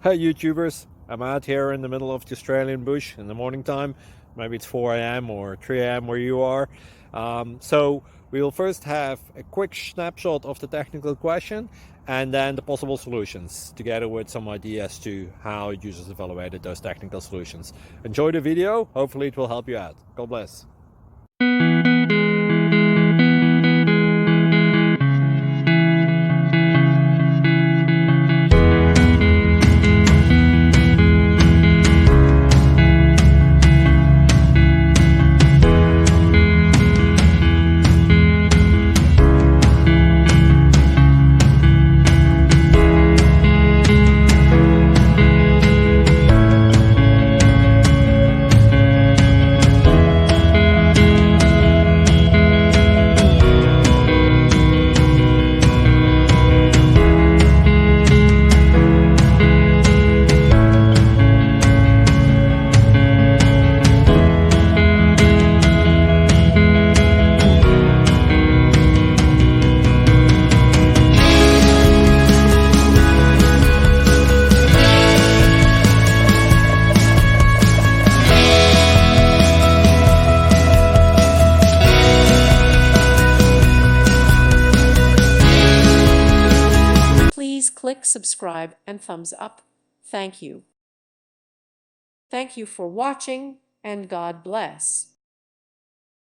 Hey YouTubers, I'm out here in the middle of the Australian bush in the morning time. Maybe it's 4 a.m. or 3 a.m. where you are. So we'll first have a quick snapshot of the technical question and then the possible solutions, together with some ideas to how users evaluated those technical solutions. Enjoy the video, hopefully it will help you out. God bless. Please click subscribe and thumbs up. Thank you. Thank you for watching, and God bless.